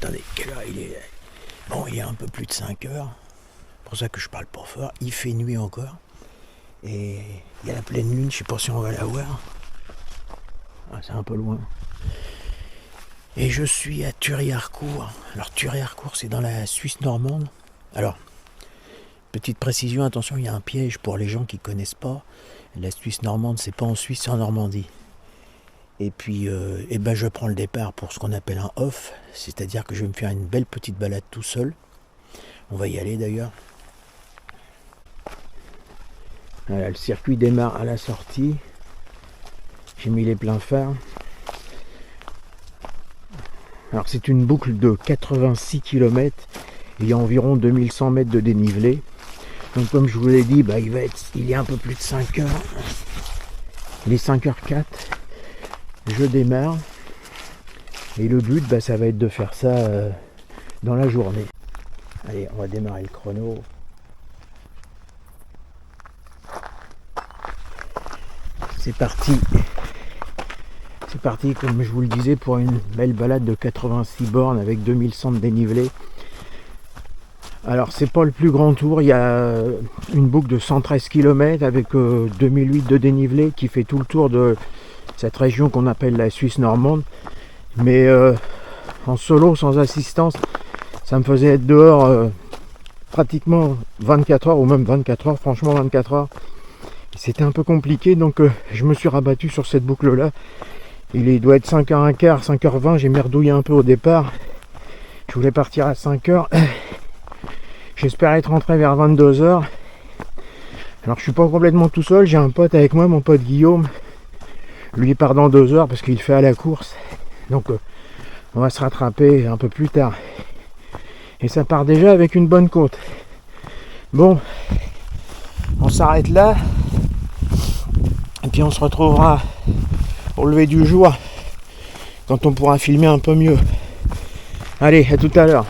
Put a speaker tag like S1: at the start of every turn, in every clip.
S1: attendez, quelle heure il est? Bon, il est un peu plus de 5 heures. C'est pour ça que je parle pas fort. Il fait nuit encore. Et il y a la pleine lune, je sais pas si on va la voir. Ah, c'est un peu loin. Et je suis à Thury-Harcourt. Alors Thury-Harcourt, c'est dans la Suisse normande. Alors, petite précision, attention, il y a un piège pour les gens qui connaissent pas. La Suisse normande, c'est pas en Suisse, c'est en Normandie. Et puis, je prends le départ pour ce qu'on appelle un off, c'est-à-dire que je vais me faire une belle petite balade tout seul. On va y aller d'ailleurs. Voilà, le circuit démarre à la sortie. J'ai mis les pleins phares. Alors c'est une boucle de 86 km. Il y a environ 2100 mètres de dénivelé. Donc comme je vous l'ai dit, il est un peu plus de 5 heures. Il est 5h04. Je démarre. Et le but, ça va être de faire ça dans la journée. Allez, on va démarrer le chrono. C'est parti. C'est parti, comme je vous le disais, pour une belle balade de 86 bornes avec 2100 de dénivelé. Alors c'est pas le plus grand tour, il y a une boucle de 113 km avec 2008 de dénivelé qui fait tout le tour de cette région qu'on appelle la Suisse normande. Mais en solo, sans assistance, ça me faisait être dehors pratiquement 24 heures ou même 24 heures, franchement 24 heures. C'était un peu compliqué, donc je me suis rabattu sur cette boucle là. Il doit être 5h15, 5h20, j'ai merdouillé un peu au départ. Je voulais partir à 5h. J'espère être rentré vers 22h. Alors je suis pas complètement tout seul, j'ai un pote avec moi, mon pote Guillaume. Lui il part dans 2 heures parce qu'il fait à la course. Donc on va se rattraper un peu plus tard. Et ça part déjà avec une bonne côte. Bon, on s'arrête là. Et puis on se retrouvera au lever du jour quand on pourra filmer un peu mieux. Allez, à tout à l'heure.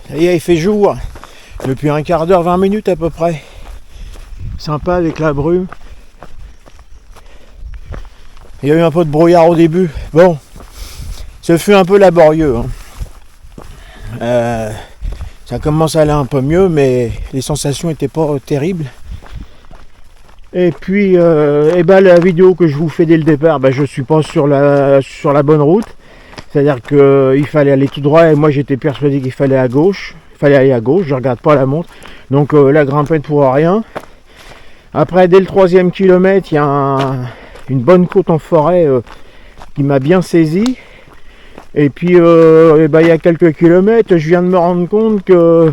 S1: Ça y est, il fait jour. Depuis un quart d'heure, 20 minutes à peu près. Sympa avec la brume. Il y a eu un peu de brouillard au début. Bon, ce fut un peu laborieux. Ça commence à aller un peu mieux, mais les sensations n'étaient pas terribles. Et puis, la vidéo que je vous fais dès le départ, je suis pas sur la bonne route. C'est-à-dire qu'il fallait aller tout droit et moi j'étais persuadé qu'il fallait à gauche. Il fallait aller à gauche, je regarde pas la montre. Donc la grimpette pour rien. Après, dès le 3e kilomètre, il y a une bonne côte en forêt qui m'a bien saisi. Et puis il y a quelques kilomètres, je viens de me rendre compte que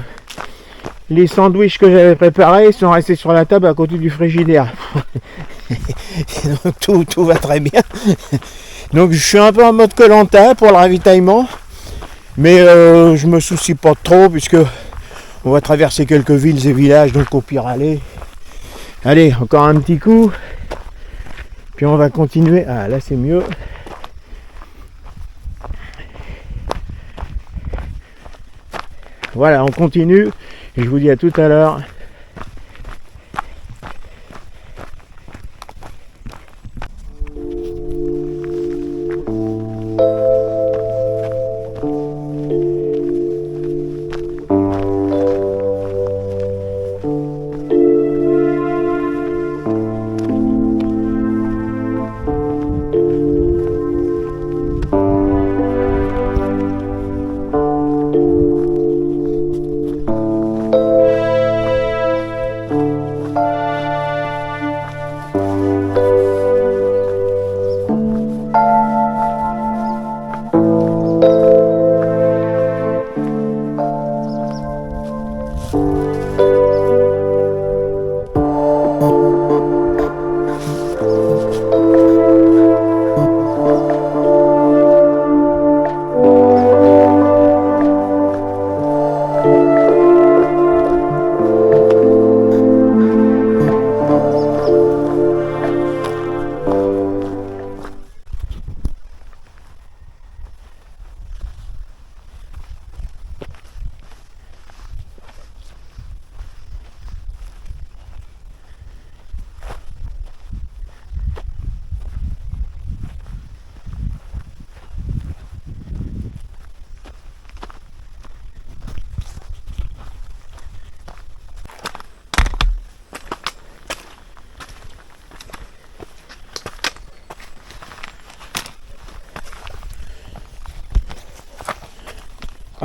S1: les sandwichs que j'avais préparés sont restés sur la table à côté du frigidaire. Donc tout va très bien. Donc je suis un peu en mode Koh-Lanta pour le ravitaillement, mais je me soucie pas trop puisque on va traverser quelques villes et villages, donc au pire allez, encore un petit coup, puis on va continuer. Ah là c'est mieux. Voilà, on continue et je vous dis à tout à l'heure.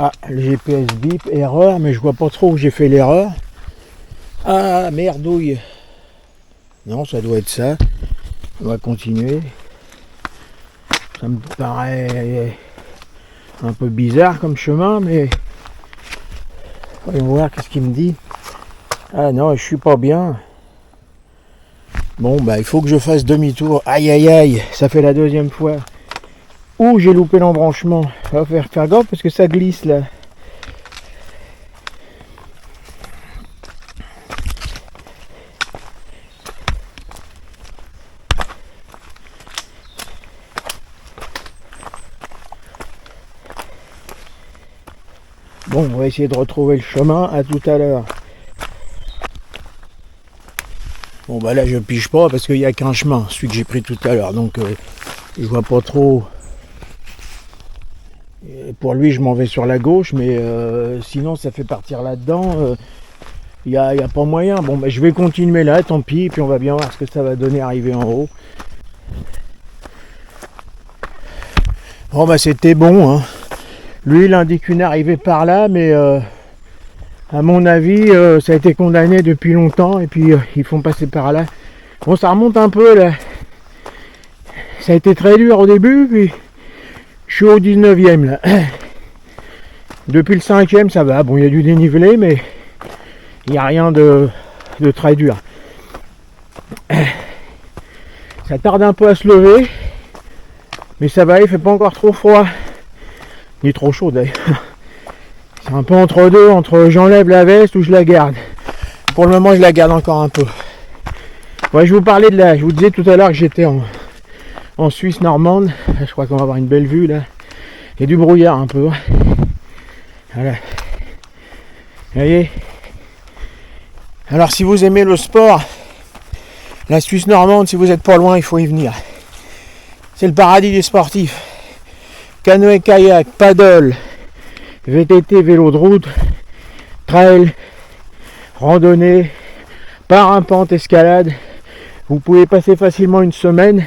S1: Ah, le GPS bip, erreur, mais je vois pas trop où j'ai fait l'erreur. Ah, merdouille. Non, ça doit être ça. On va continuer. Ça me paraît un peu bizarre comme chemin, mais voyons voir qu'est-ce qu'il me dit. Ah non, je suis pas bien. Bon, bah il faut que je fasse demi-tour. Aïe aïe aïe, ça fait la deuxième fois. Ouh, j'ai loupé l'embranchement. Ça va faire gaffe parce que ça glisse là. Bon, on va essayer de retrouver le chemin. À tout à l'heure. Bon, bah là, je pige pas parce qu'il n'y a qu'un chemin, celui que j'ai pris tout à l'heure. Donc, je vois pas trop. Et pour lui, je m'en vais sur la gauche, mais sinon, ça fait partir là-dedans. Il n'y a pas moyen. Bon, bah, je vais continuer là, tant pis. Puis on va bien voir ce que ça va donner arriver en haut. Bon, bah, c'était bon. Hein. Lui, il indique une arrivée par là, mais à mon avis, ça a été condamné depuis longtemps. Et puis, ils font passer par là. Bon, ça remonte un peu là. Ça a été très dur au début, puis je suis au 19e là. Depuis le 5e, ça va. Bon, il y a du dénivelé, mais il n'y a rien de très dur. Ça tarde un peu à se lever, mais ça va, il fait pas encore trop froid. Il est trop chaud d'ailleurs. C'est un peu entre deux, entre j'enlève la veste ou je la garde. Pour le moment, je la garde encore un peu. Ouais, je vous parlais de là, je vous disais tout à l'heure que j'étais en Suisse normande. Je crois qu'on va avoir une belle vue là. Il y a du brouillard un peu. Voilà. Vous voyez. Alors si vous aimez le sport, la Suisse normande, si vous n'êtes pas loin, il faut y venir. C'est le paradis des sportifs. Canoë, kayak, paddle, VTT, vélo de route, trail, randonnée, parapente, escalade. Vous pouvez passer facilement une semaine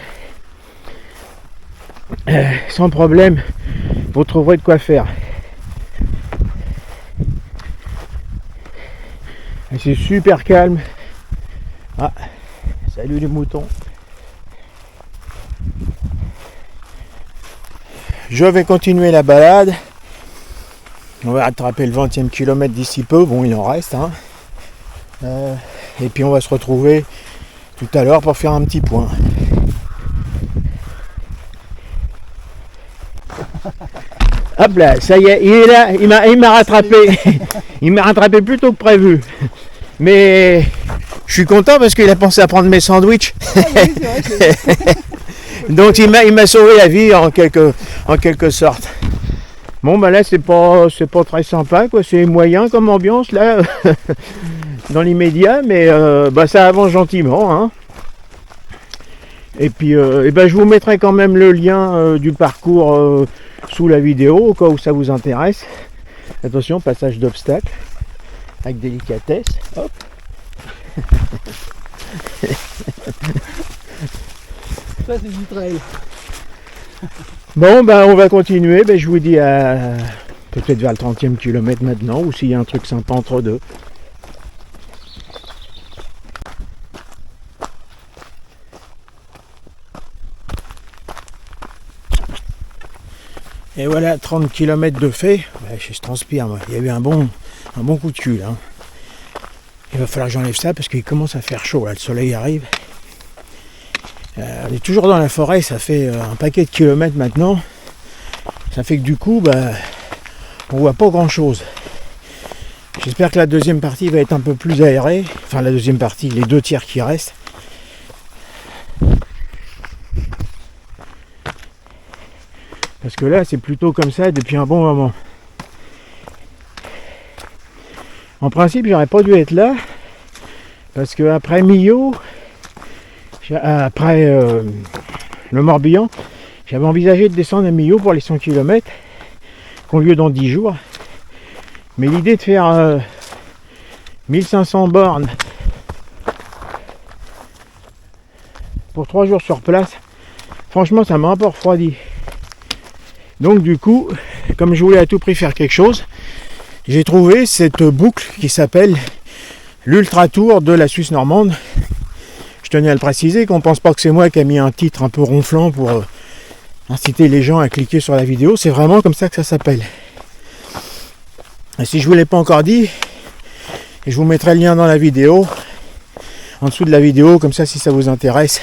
S1: sans problème. Vous trouverez de quoi faire. Et c'est super calme. Ah, salut les moutons. Je vais continuer la balade. On va attraper le 20e kilomètre d'ici peu. Bon, il en reste. Hein. Et puis on va se retrouver tout à l'heure pour faire un petit point. Hop là, ça y est, il est là, il m'a rattrapé. Il m'a rattrapé plus tôt que prévu. Mais je suis content parce qu'il a pensé à prendre mes sandwichs. Ah oui, c'est vrai, donc il m'a sauvé la vie en quelque sorte. Bon bah là c'est pas très sympa quoi, c'est moyen comme ambiance là dans l'immédiat, mais bah ça avance gentiment hein. Et puis je vous mettrai quand même le lien du parcours sous la vidéo au cas où ça vous intéresse. Attention, passage d'obstacle avec délicatesse. Hop.
S2: Ça c'est du trail.
S1: Bon bah on va continuer, je vous dis à peut-être vers le 30e kilomètre maintenant, ou s'il y a un truc sympa entre deux. Et voilà, 30 km de fait. Ouais, je transpire moi. Il y a eu un bon coup de cul là. Il va falloir que j'enlève ça parce qu'il commence à faire chaud là, le soleil arrive. On est toujours dans la forêt, ça fait un paquet de kilomètres maintenant. Ça fait que du coup, on voit pas grand chose. J'espère que la deuxième partie va être un peu plus aérée. Enfin la deuxième partie, les 2 tiers qui restent. Parce que là, c'est plutôt comme ça depuis un bon moment. En principe, j'aurais pas dû être là. Parce que après Millau, après le Morbihan, j'avais envisagé de descendre à Millau pour les 100 km, qui ont lieu dans 10 jours. Mais l'idée de faire 1500 bornes pour 3 jours sur place, franchement, ça m'a un peu refroidi. Donc du coup, comme je voulais à tout prix faire quelque chose, j'ai trouvé cette boucle qui s'appelle l'Ultra Tour de la Suisse normande. Je tenais à le préciser, qu'on ne pense pas que c'est moi qui ai mis un titre un peu ronflant pour inciter les gens à cliquer sur la vidéo. C'est vraiment comme ça que ça s'appelle. Et si je ne vous l'ai pas encore dit, je vous mettrai le lien dans la vidéo, en dessous de la vidéo, comme ça si ça vous intéresse.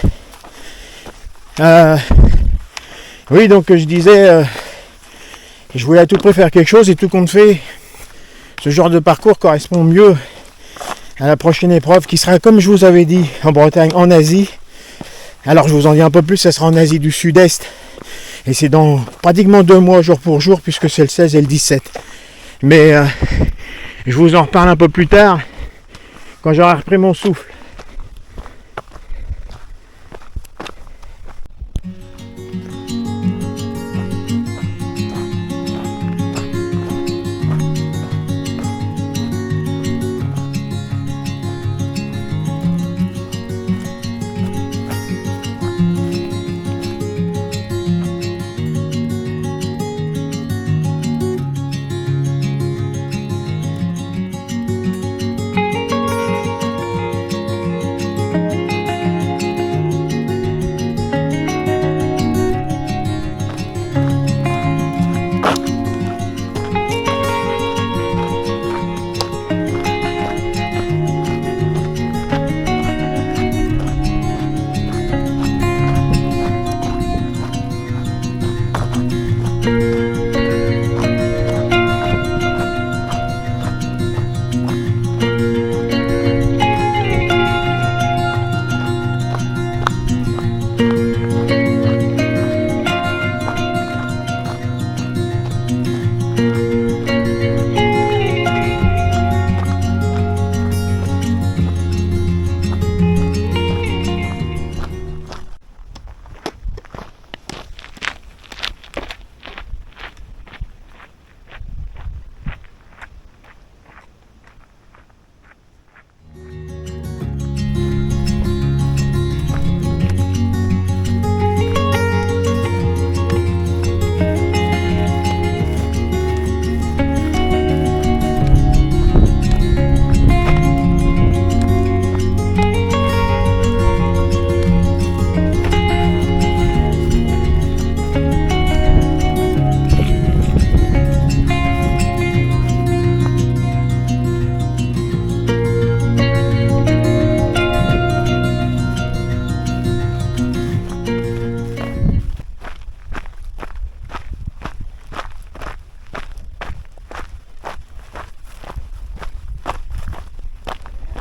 S1: Oui, donc je disais, je voulais à tout prix faire quelque chose, et tout compte fait, ce genre de parcours correspond mieux à la prochaine épreuve qui sera, comme je vous avais dit, en Bretagne, en Asie. Alors je vous en dis un peu plus, ça sera en Asie du Sud-Est, et c'est dans pratiquement 2 mois jour pour jour, puisque c'est le 16 et le 17. Mais je vous en reparle un peu plus tard, quand j'aurai repris mon souffle.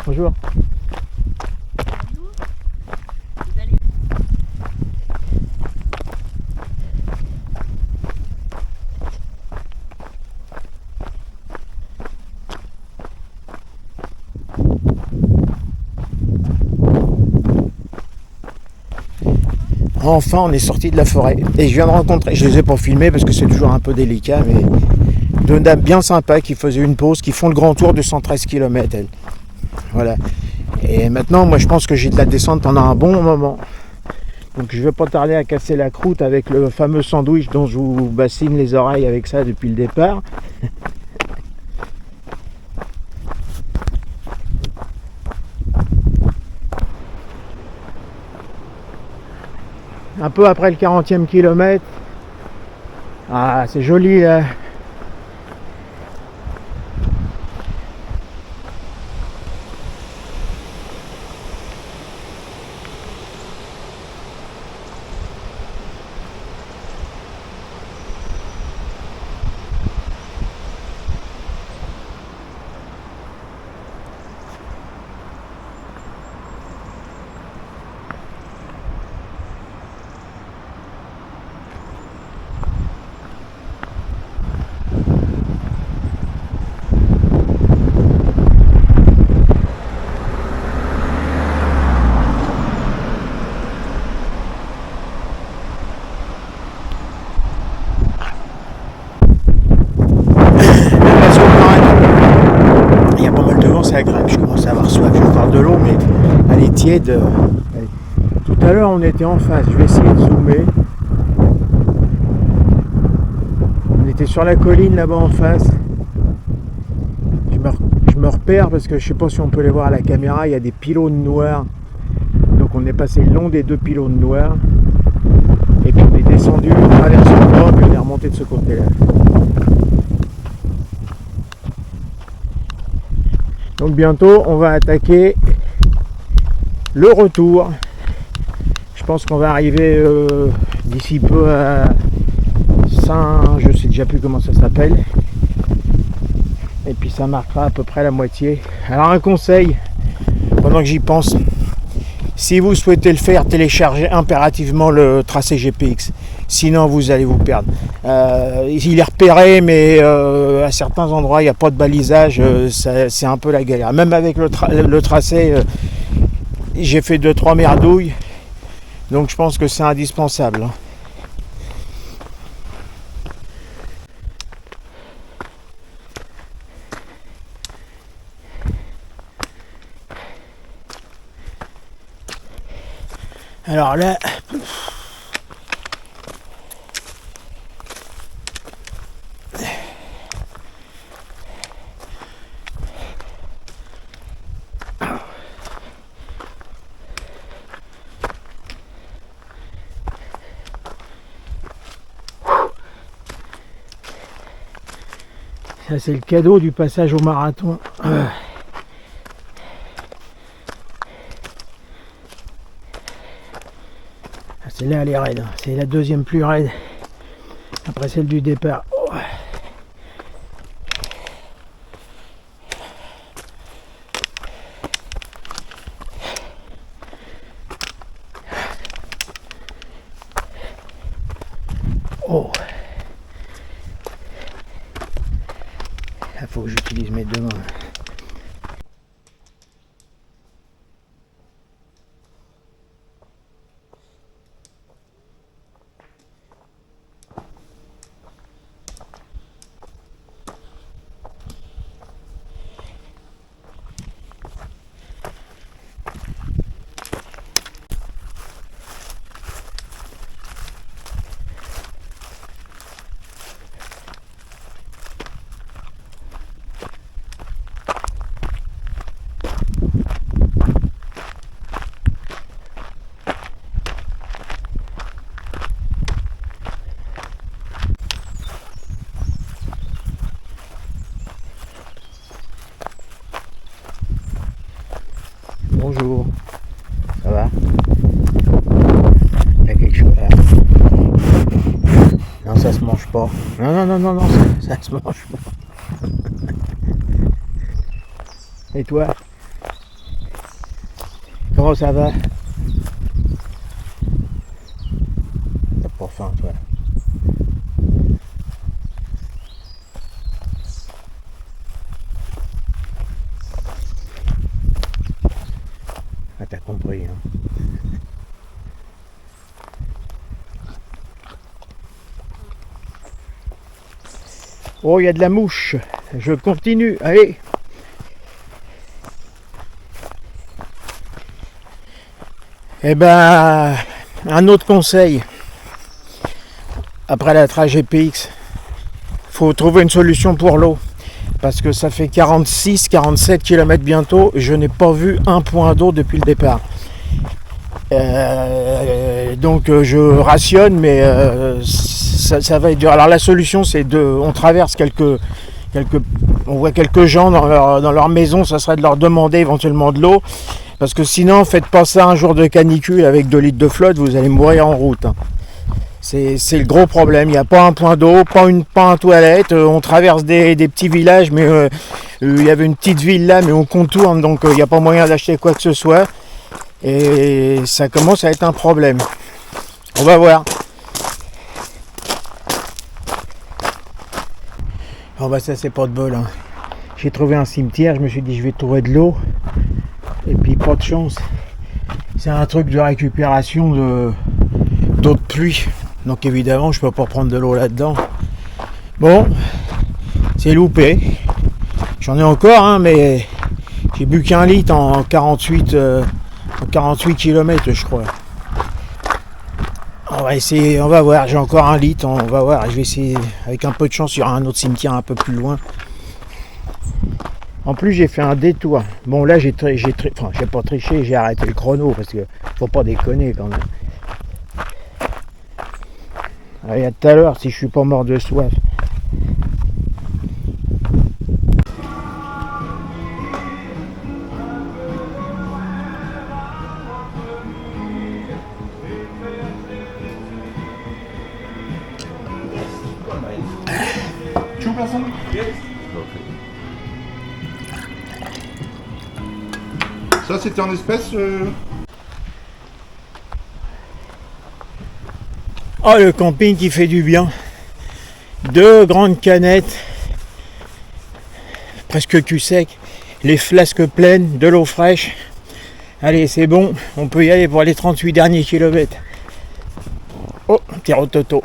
S1: Bonjour. Enfin, on est sorti de la forêt et je viens de rencontrer, je les ai pas filmés parce que c'est toujours un peu délicat, mais deux dames bien sympas qui faisaient une pause, qui font le grand tour de 113 km elles. Voilà. Et maintenant, moi je pense que j'ai de la descente pendant un bon moment. Donc je ne vais pas tarder à casser la croûte avec le fameux sandwich dont je vous bassine les oreilles avec ça depuis le départ. Un peu après le 40e kilomètre. Ah, c'est joli là. C'est agréable, je commence à avoir soif, je vais faire de l'eau mais elle est tiède. Tout à l'heure on était en face, je vais essayer de zoomer. On était était sur la colline là-bas en face. Je me repère parce que je sais pas si on peut les voir à la caméra, il y a des pylônes noirs. Donc on est passé le long des 2 pylônes noirs. Et puis on est descendu, on traverse le bord, puis on est remonté de ce côté-là. Donc bientôt on va attaquer le retour. Je pense qu'on va arriver d'ici peu à Saint, je sais déjà plus comment ça s'appelle. Et puis ça marquera à peu près la moitié. Alors un conseil, pendant que j'y pense, si vous souhaitez le faire, téléchargez impérativement le tracé GPX. Sinon vous allez vous perdre. Il est repéré, mais à certains endroits il n'y a pas de balisage, c'est un peu la galère. Même avec le tracé, j'ai fait 2-3 merdouilles. Donc je pense que c'est indispensable. Alors là, ça c'est le cadeau du passage au marathon. Celle-là elle est raide, c'est la deuxième plus raide après celle du départ. Oh, il faut que j'utilise mes deux mains. Bonjour, ça va? Il y a quelque chose là? Non, ça se mange pas. Non, ça se mange pas. Et toi? Comment ça va? T'as pas faim, toi? Ah, t'as compris, hein? Oh, il y a de la mouche. Je continue. Allez. Eh ben, un autre conseil. Après la trajet GPX, faut trouver une solution pour l'eau. Parce que ça fait 46-47 km bientôt et je n'ai pas vu un point d'eau depuis le départ. Donc je rationne, mais ça va être dur. Alors la solution c'est on traverse on voit quelques gens dans leur maison, ça serait de leur demander éventuellement de l'eau, parce que sinon faites pas ça un jour de canicule avec 2 litres de flotte, vous allez mourir en route. C'est le gros problème, il n'y a pas un point d'eau, pas une toilette, on traverse des petits villages, mais il y avait une petite ville là, mais on contourne, donc il n'y a pas moyen d'acheter quoi que ce soit. Et ça commence à être un problème. On va voir. Oh bah ça c'est pas de bol, hein. J'ai trouvé un cimetière, je me suis dit je vais trouver de l'eau. Et puis pas de chance. C'est un truc de récupération d'eau de pluie. Donc évidemment je peux pas prendre de l'eau là-dedans. Bon, c'est loupé. J'en ai encore, hein, mais j'ai bu qu'un litre en 48 km je crois. On On va essayer, on va voir, j'ai encore 1 litre, on va voir, je vais essayer, avec un peu de chance, il y aura un autre cimetière un peu plus loin. En plus j'ai fait un détour. Bon là j'ai pas triché, j'ai arrêté le chrono parce que faut pas déconner quand même. Allez, à tout à l'heure si je suis pas mort de soif.
S3: Two person? Yes. Ça c'était en espèces
S1: Oh le camping qui fait du bien. 2 grandes canettes, presque cul sec, les flasques pleines, de l'eau fraîche. Allez c'est bon, on peut y aller pour les 38 derniers kilomètres. Oh, petit rototo.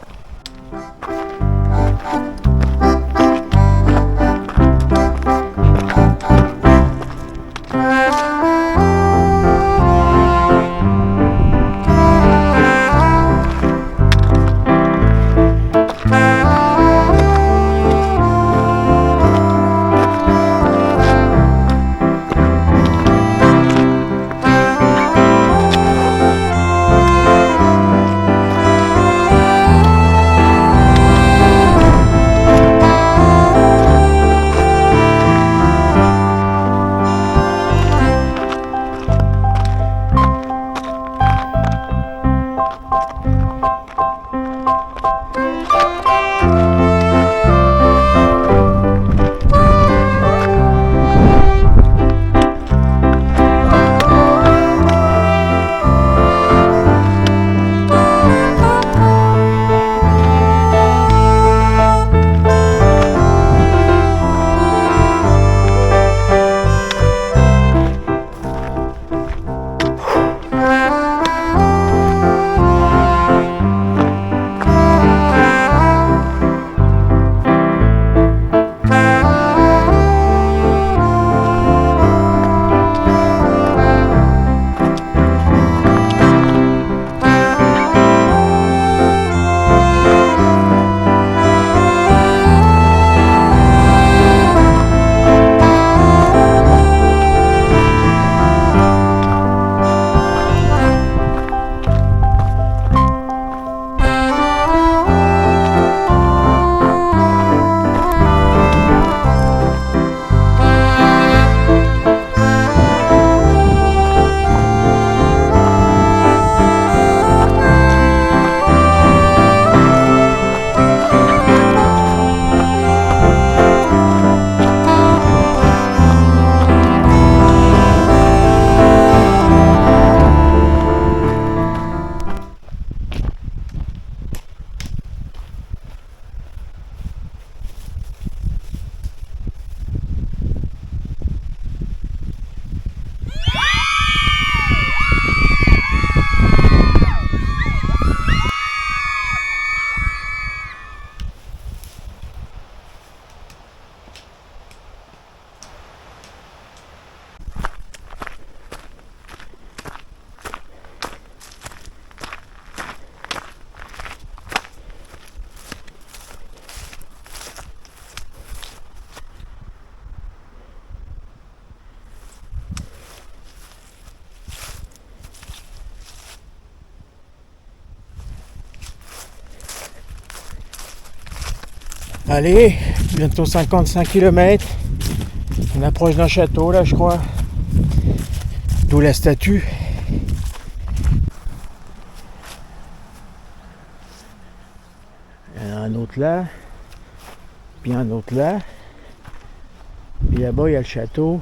S1: Allez, bientôt 55 km. On approche d'un château là je crois. D'où la statue. Il y en a un autre là. Puis un autre là. Puis là-bas il y a le château.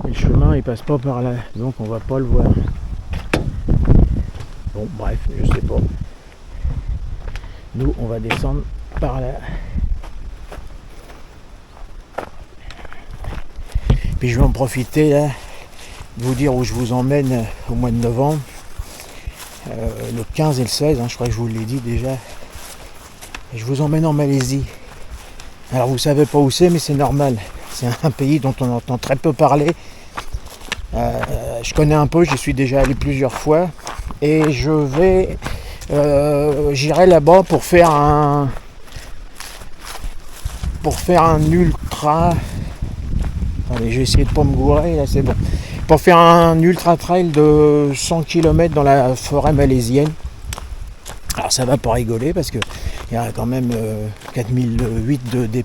S1: Et le chemin il passe pas par là. Donc on va pas le voir. Bon bref, je sais pas. Nous, on va descendre par là. Puis je vais en profiter là, de vous dire où je vous emmène au mois de novembre. Le 15 et le 16, je crois que je vous l'ai dit déjà. Et je vous emmène en Malaisie. Alors vous savez pas où c'est, mais c'est normal. C'est un pays dont on entend très peu parler. Je connais un peu, j'y suis déjà allé plusieurs fois. et j'irai là-bas pour faire un ultra. Allez, je vais essayer de pas me gourer, là c'est bon. Pour faire un ultra trail de 100 km dans la forêt malaisienne. Alors ça va pas rigoler parce que il y a quand même 4008 de D+.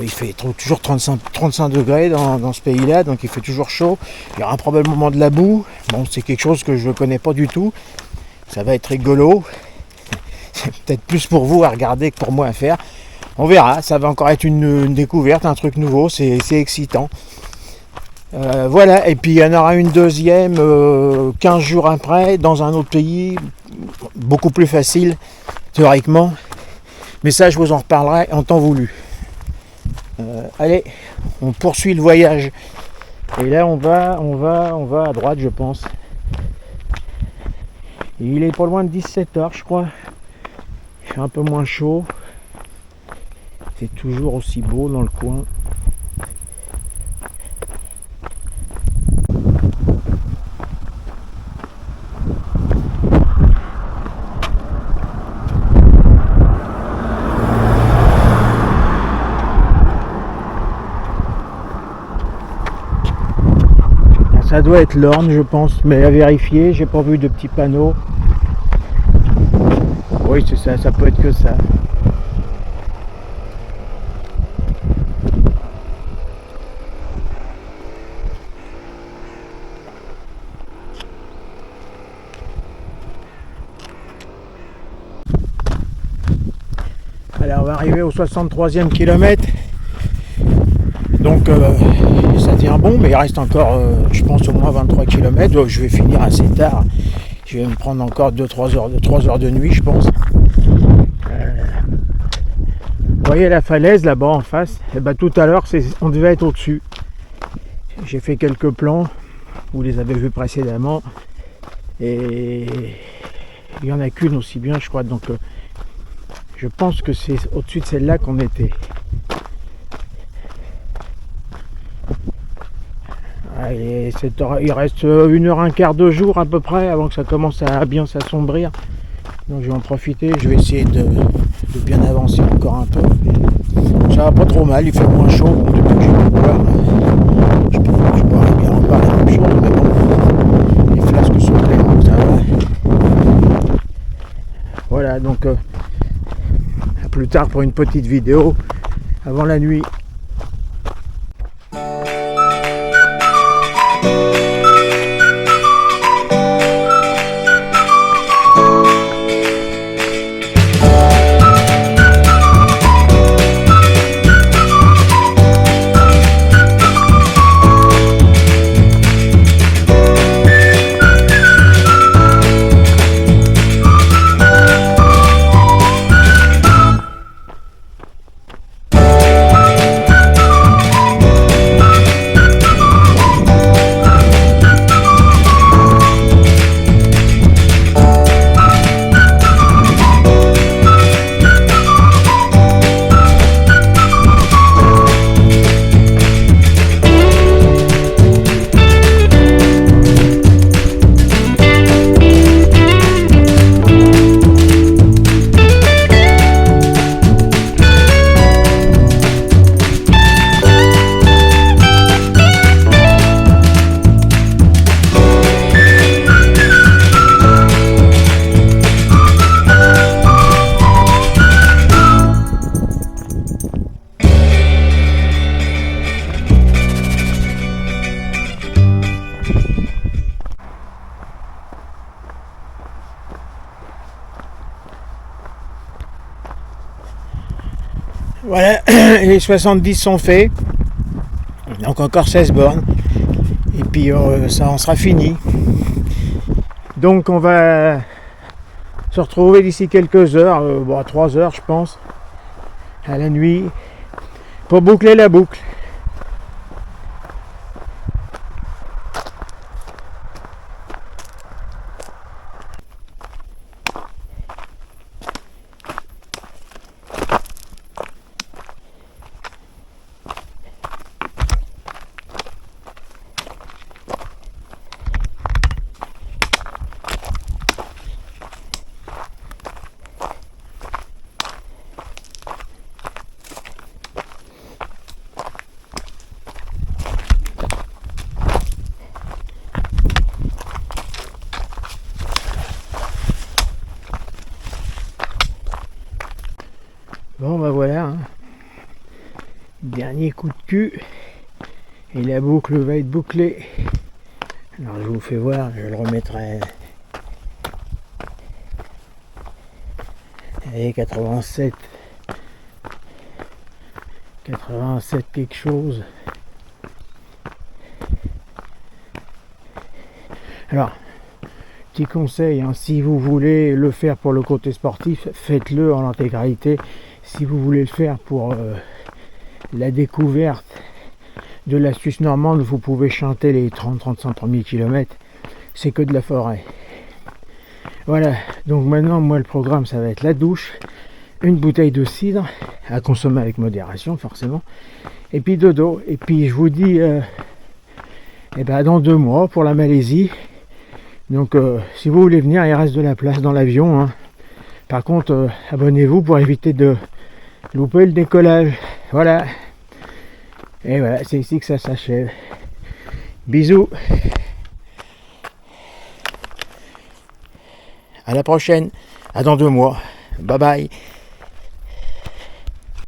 S1: Il fait toujours 35 degrés dans ce pays-là, donc il fait toujours chaud. Il y aura probablement de la boue. Bon, c'est quelque chose que je ne connais pas du tout. Ça va être rigolo. C'est peut-être plus pour vous à regarder que pour moi à faire. On verra, ça va encore être une découverte, un truc nouveau, c'est excitant. Voilà, et puis il y en aura une deuxième 15 jours après, dans un autre pays, beaucoup plus facile, théoriquement. Mais ça, je vous en reparlerai en temps voulu. Allez, on poursuit le voyage. Et là, on va à droite, je pense. Et il est pas loin de 17h, je crois. Il fait un peu moins chaud. C'est toujours aussi beau dans le coin. Ça doit être l'Orne, je pense, mais à vérifier, j'ai pas vu de petits panneaux. Oui, c'est ça, ça peut être que ça. Alors on va arriver au 63e kilomètre. Donc ça tient bon, mais il reste encore, je pense, au moins 23 km. Donc je vais finir assez tard. Je vais me prendre encore 3 heures de nuit, je pense. Vous voyez la falaise là-bas en face? Et ben, tout à l'heure, on devait être au-dessus. J'ai fait quelques plans, vous les avez vus précédemment. Et il n'y en a qu'une aussi bien, je crois. Donc je pense que c'est au-dessus de celle-là qu'on était. Allez, il reste 1h15 de jour à peu près avant que ça commence à bien s'assombrir. Donc je vais en profiter, je vais essayer de bien avancer encore un peu. Ça va pas trop mal, il fait moins chaud. Bon, depuis que j'ai pu boire, je boirais bien encore la même chose, mais bon, les flasques sont pleines, donc ça va. Voilà, donc à plus tard pour une petite vidéo avant la nuit. Voilà, les 70 sont faits, donc encore 16 bornes, et puis ça en sera fini. Donc on va se retrouver d'ici quelques heures, 3 heures je pense, à la nuit, pour boucler la boucle. Dernier coup de cul. Et la boucle va être bouclée. Alors je vous fais voir, je le remettrai. Allez, 87. 87 quelque chose. Alors, petit conseil, hein, si vous voulez le faire pour le côté sportif, faites-le en intégralité. Si vous voulez le faire pour la découverte de la Suisse normande, vous pouvez chanter les 30-35 premiers kilomètres, c'est que de la forêt. Voilà, donc maintenant moi le programme ça va être la douche, une bouteille de cidre, à consommer avec modération forcément, et puis dodo, et puis je vous dis dans 2 mois pour la Malaisie. Donc si vous voulez venir, il reste de la place dans l'avion, hein. Par contre abonnez-vous pour éviter de louper le décollage. Voilà. Et voilà, c'est ici que ça s'achève. Bisous. À la prochaine. À dans 2 mois. Bye bye.